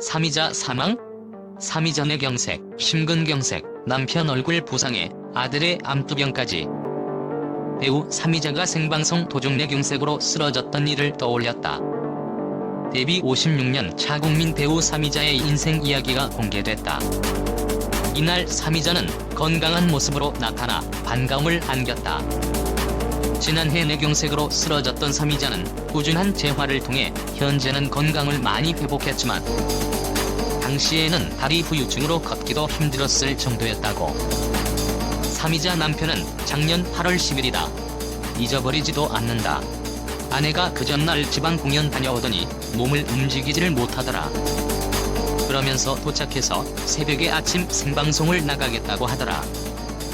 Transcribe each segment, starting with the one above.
삼이자 사망? 삼이자 뇌경색, 심근경색, 남편 얼굴 부상에 아들의 암투병까지. 배우 삼이자가 생방송 도중 뇌경색으로 쓰러졌던 일을 떠올렸다. 데뷔 56년 차 국민 배우 삼이자의 인생 이야기가 공개됐다. 이날 삼이자는 건강한 모습으로 나타나 반가움을 안겼다. 지난해 뇌경색으로 쓰러졌던 삼이자는 꾸준한 재활을 통해 현재는 건강을 많이 회복했지만 당시에는 다리 후유증으로 걷기도 힘들었을 정도였다고. 삼이자 남편은 작년 8월 10일이다. 잊어버리지도 않는다. 아내가 그 전날 지방 공연 다녀오더니 몸을 움직이지를 못하더라. 그러면서 도착해서 새벽에 아침 생방송을 나가겠다고 하더라.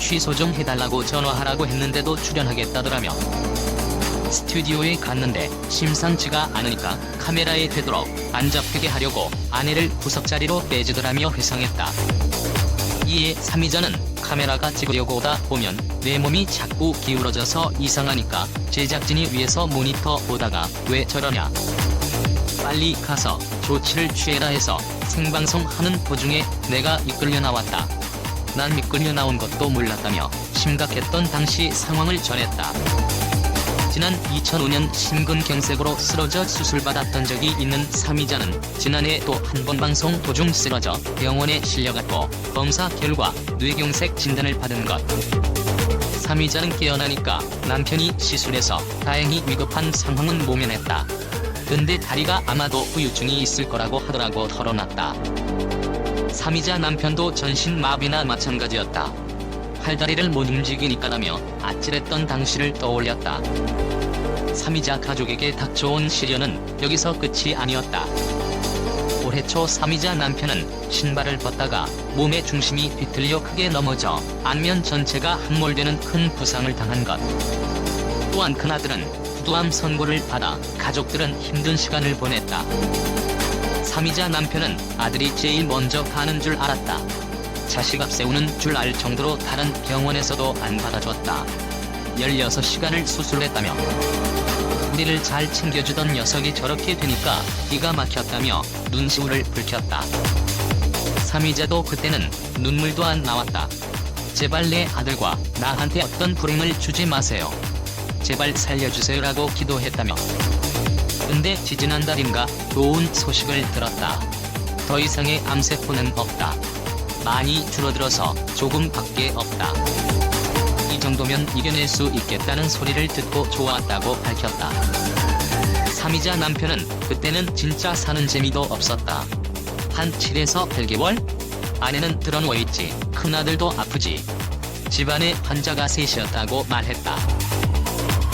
취소 좀 해달라고 전화하라고 했는데도 출연하겠다더라며. 스튜디오에 갔는데 심상치가 않으니까 카메라에 되도록 안 잡히게 하려고 아내를 구석자리로 빼주더라며 회상했다. 이에 삼이자는 카메라가 찍으려고 오다 보면 내 몸이 자꾸 기울어져서 이상하니까 제작진이 위에서 모니터 보다가 왜 저러냐. 빨리 가서 조치를 취해라 해서 생방송 하는 도중에 내가 이끌려 나왔다. 난 이끌려 나온 것도 몰랐다며 심각했던 당시 상황을 전했다. 지난 2005년 심근경색으로 쓰러져 수술받았던 적이 있는 삼이자는 지난해 또 한 번 방송 도중 쓰러져 병원에 실려갔고 검사 결과 뇌경색 진단을 받은 것. 삼이자는 깨어나니까 남편이 시술해서 다행히 위급한 상황은 모면했다. 근데 다리가 아마도 후유증이 있을 거라고 하더라고 털어놨다. 삼이자 남편도 전신마비나 마찬가지였다. 팔다리를 못 움직이니까라며 아찔했던 당시를 떠올렸다. 삼이자 가족에게 닥쳐온 시련은 여기서 끝이 아니었다. 올해 초 삼이자 남편은 신발을 벗다가 몸의 중심이 뒤틀려 크게 넘어져 안면 전체가 함몰되는 큰 부상을 당한 것. 또한 큰아들은 부두암 선고를 받아 가족들은 힘든 시간을 보냈다. 삼이자 남편은 아들이 제일 먼저 가는 줄 알았다. 자식 앞세우는 줄 알 정도로 다른 병원에서도 안 받아줬다. 16시간을 수술했다며. 우리를 잘 챙겨주던 녀석이 저렇게 되니까 기가 막혔다며 눈시울을 붉혔다. 삼이자도 그때는 눈물도 안 나왔다. 제발 내 아들과 나한테 어떤 불행을 주지 마세요. 제발 살려주세요라고 기도했다며. 근데 지지난달인가 좋은 소식을 들었다. 더 이상의 암세포는 없다. 많이 줄어들어서 조금밖에 없다. 이 정도면 이겨낼 수 있겠다는 소리를 듣고 좋았다고 밝혔다. 삼이자 남편은 그때는 진짜 사는 재미도 없었다. 한 7에서 8개월? 아내는 드러누워있지, 큰아들도 아프지. 집안에 환자가 셋이었다고 말했다.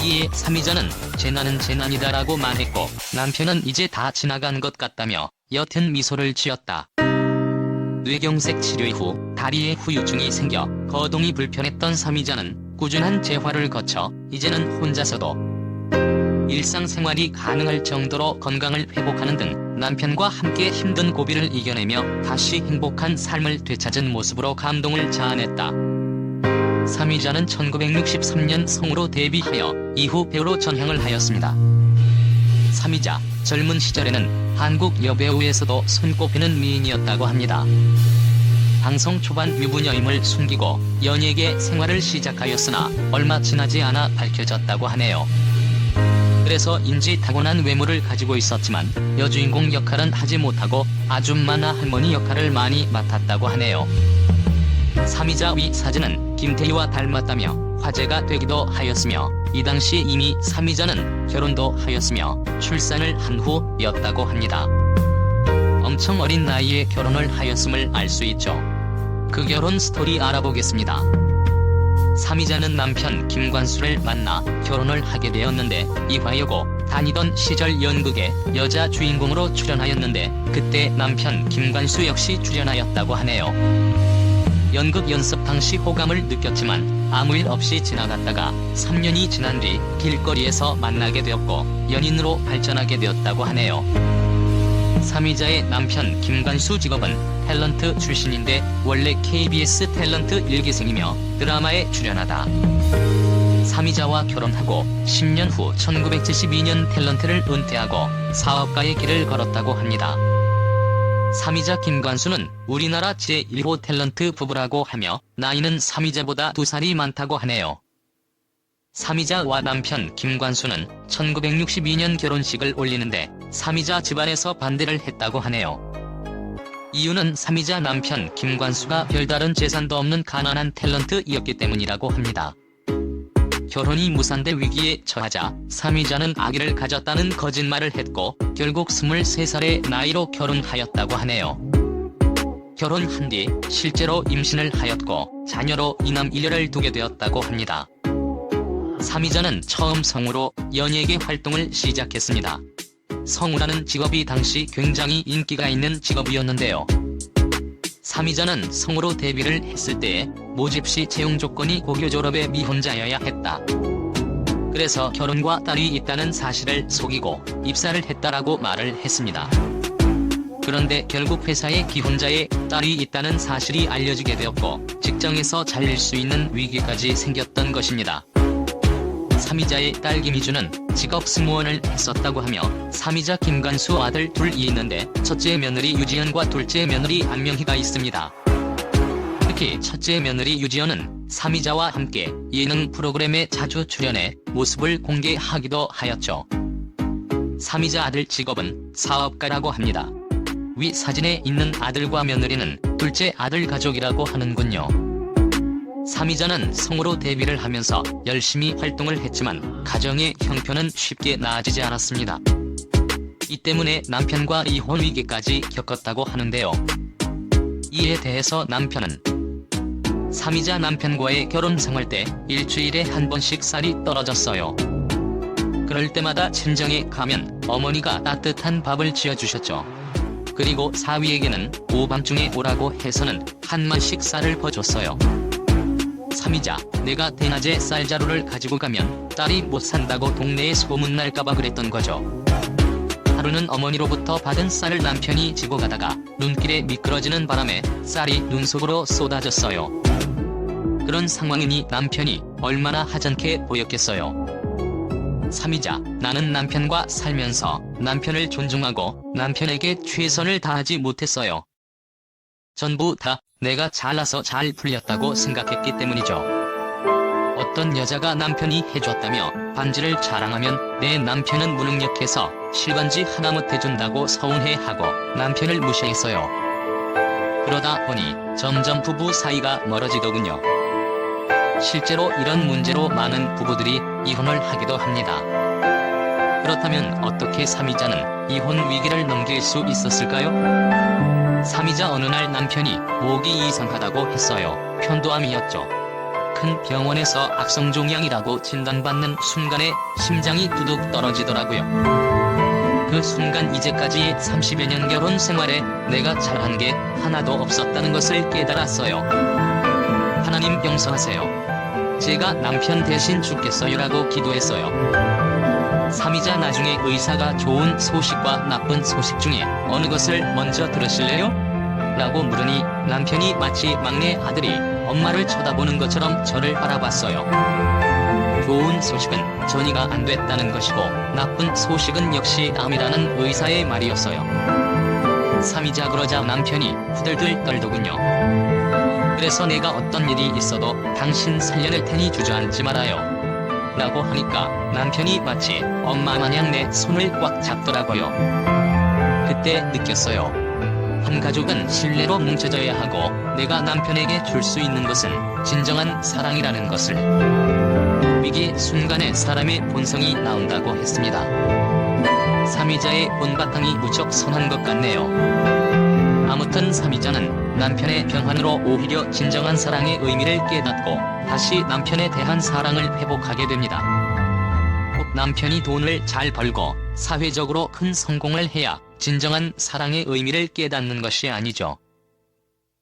이에 삼이자는 재난은 재난이다라고 말했고 남편은 이제 다 지나간 것 같다며 옅은 미소를 지었다. 뇌경색 치료 이후 다리에 후유증이 생겨 거동이 불편했던 삼이자는 꾸준한 재활을 거쳐 이제는 혼자서도 일상생활이 가능할 정도로 건강을 회복하는 등 남편과 함께 힘든 고비를 이겨내며 다시 행복한 삶을 되찾은 모습으로 감동을 자아냈다. 삼이자는 1963년 성우로 데뷔하여 이후 배우로 전향을 하였습니다. 삼이자, 젊은 시절에는 한국 여배우에서도 손꼽히는 미인이었다고 합니다. 방송 초반 유부녀임을 숨기고 연예계 생활을 시작하였으나 얼마 지나지 않아 밝혀졌다고 하네요. 그래서 인지 타고난 외모를 가지고 있었지만 여주인공 역할은 하지 못하고 아줌마나 할머니 역할을 많이 맡았다고 하네요. 삼이자 위 사진은 김태희와 닮았다며 화제가 되기도 하였으며 이 당시 이미 삼이자는 결혼도 하였으며 출산을 한 후였다고 합니다. 엄청 어린 나이에 결혼을 하였음을 알 수 있죠. 그 결혼 스토리 알아보겠습니다. 삼이자는 남편 김관수를 만나 결혼을 하게 되었는데 이화여고 다니던 시절 연극에 여자 주인공으로 출연하였는데 그때 남편 김관수 역시 출연하였다고 하네요. 연극 연습 당시 호감을 느꼈지만 아무 일 없이 지나갔다가 3년이 지난 뒤 길거리에서 만나게 되었고 연인으로 발전하게 되었다고 하네요. 삼이자의 남편 김관수 직업은 탤런트 출신인데 원래 KBS 탤런트 1기생이며 드라마에 출연하다. 삼이자와 결혼하고 10년 후 1972년 탤런트를 은퇴하고 사업가의 길을 걸었다고 합니다. 삼이자 김관수는 우리나라 제1호 탤런트 부부라고 하며 나이는 삼이자보다 2살이 많다고 하네요. 삼이자와 남편 김관수는 1962년 결혼식을 올리는데 삼이자 집안에서 반대를 했다고 하네요. 이유는 삼이자 남편 김관수가 별다른 재산도 없는 가난한 탤런트이었기 때문이라고 합니다. 결혼이 무산돼 위기에 처하자 삼이자는 아기를 가졌다는 거짓말을 했고 결국 23살의 나이로 결혼하였다고 하네요. 결혼한 뒤 실제로 임신을 하였고 자녀로 이남 일녀를 두게 되었다고 합니다. 삼이자는 처음 성우로 연예계 활동을 시작했습니다. 성우라는 직업이 당시 굉장히 인기가 있는 직업이었는데요. 삼이자는 성우로 데뷔를 했을 때에 모집시 채용 조건이 고교 졸업의 미혼자여야 했다. 그래서 결혼과 딸이 있다는 사실을 속이고 입사를 했다라고 말을 했습니다. 그런데 결국 회사에 기혼자의 딸이 있다는 사실이 알려지게 되었고 직장에서 잘릴 수 있는 위기까지 생겼던 것입니다. 삼이자의 딸 김희주는 직업 승무원을 했었다고 하며 삼이자 김관수 아들 둘이 있는데 첫째 며느리 유지연과 둘째 며느리 안명희가 있습니다. 특히 첫째 며느리 유지연은 삼이자와 함께 예능 프로그램에 자주 출연해 모습을 공개하기도 하였죠. 삼이자 아들 직업은 사업가라고 합니다. 위 사진에 있는 아들과 며느리는 둘째 아들 가족이라고 하는군요. 삼이자는 성우로 데뷔를 하면서 열심히 활동을 했지만 가정의 형편은 쉽게 나아지지 않았습니다. 이 때문에 남편과 이혼 위기까지 겪었다고 하는데요. 이에 대해서 남편은 삼이자 남편과의 결혼 생활 때 일주일에 한 번씩 쌀이 떨어졌어요. 그럴 때마다 친정에 가면 어머니가 따뜻한 밥을 지어주셨죠. 그리고 사위에게는 오밤중에 오라고 해서는 한 마씩 쌀을 퍼줬어요. 삼이자, 내가 대낮에 쌀자루를 가지고 가면 딸이 못 산다고 동네에 소문날까봐 그랬던 거죠. 하루는 어머니로부터 받은 쌀을 남편이 지고 가다가 눈길에 미끄러지는 바람에 쌀이 눈 속으로 쏟아졌어요. 그런 상황이니 남편이 얼마나 하찮게 보였겠어요. 삼이자, 나는 남편과 살면서 남편을 존중하고 남편에게 최선을 다하지 못했어요. 전부 다 내가 잘나서 잘 풀렸다고 생각했기 때문이죠. 어떤 여자가 남편이 해줬다며 반지를 자랑하면 내 남편은 무능력해서 실반지 하나 못 해준다고 서운해하고 남편을 무시했어요. 그러다 보니 점점 부부 사이가 멀어지더군요. 실제로 이런 문제로 많은 부부들이 이혼을 하기도 합니다. 그렇다면 어떻게 삼이자는 이혼 위기를 넘길 수 있었을까요? 삼이자 어느 날 남편이 목이 이상하다고 했어요. 편도암이었죠. 큰 병원에서 악성종양이라고 진단받는 순간에 심장이 두둑 떨어지더라고요. 그 순간 이제까지 30여 년 결혼 생활에 내가 잘한 게 하나도 없었다는 것을 깨달았어요. 하나님 용서하세요. 제가 남편 대신 죽겠어요라고 기도했어요. 삼이자, 나중에 의사가 좋은 소식과 나쁜 소식 중에 어느 것을 먼저 들으실래요? 라고 물으니 남편이 마치 막내 아들이 엄마를 쳐다보는 것처럼 저를 바라봤어요. 좋은 소식은 전이가 안 됐다는 것이고 나쁜 소식은 역시 암이라는 의사의 말이었어요. 삼이자 그러자 남편이 후들들 떨더군요. 그래서 내가 어떤 일이 있어도 당신 살려낼 테니 주저앉지 말아요. 라고 하니까 남편이 마치 엄마 마냥 내 손을 꽉 잡더라고요. 그때 느꼈어요. 한 가족은 신뢰로 뭉쳐져야 하고 내가 남편에게 줄 수 있는 것은 진정한 사랑이라는 것을. 위기 순간에 사람의 본성이 나온다고 했습니다. 삼이자의 본바탕이 무척 선한 것 같네요. 아무튼 삼이자는 남편의 병환으로 오히려 진정한 사랑의 의미를 깨닫고 다시 남편에 대한 사랑을 회복하게 됩니다. 꼭 남편이 돈을 잘 벌고 사회적으로 큰 성공을 해야 진정한 사랑의 의미를 깨닫는 것이 아니죠.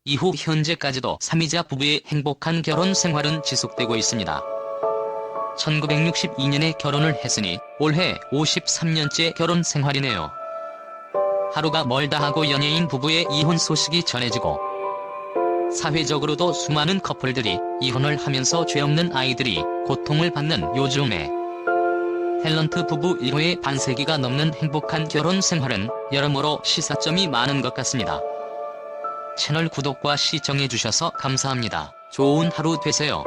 이후 현재까지도 삼이자 부부의 행복한 결혼 생활은 지속되고 있습니다. 1962년에 결혼을 했으니 올해 53년째 결혼 생활이네요. 하루가 멀다 하고 연예인 부부의 이혼 소식이 전해지고 사회적으로도 수많은 커플들이 이혼을 하면서 죄 없는 아이들이 고통을 받는 요즘에 탤런트 부부 1호의 반세기가 넘는 행복한 결혼 생활은 여러모로 시사점이 많은 것 같습니다. 채널 구독과 시청해주셔서 감사합니다. 좋은 하루 되세요.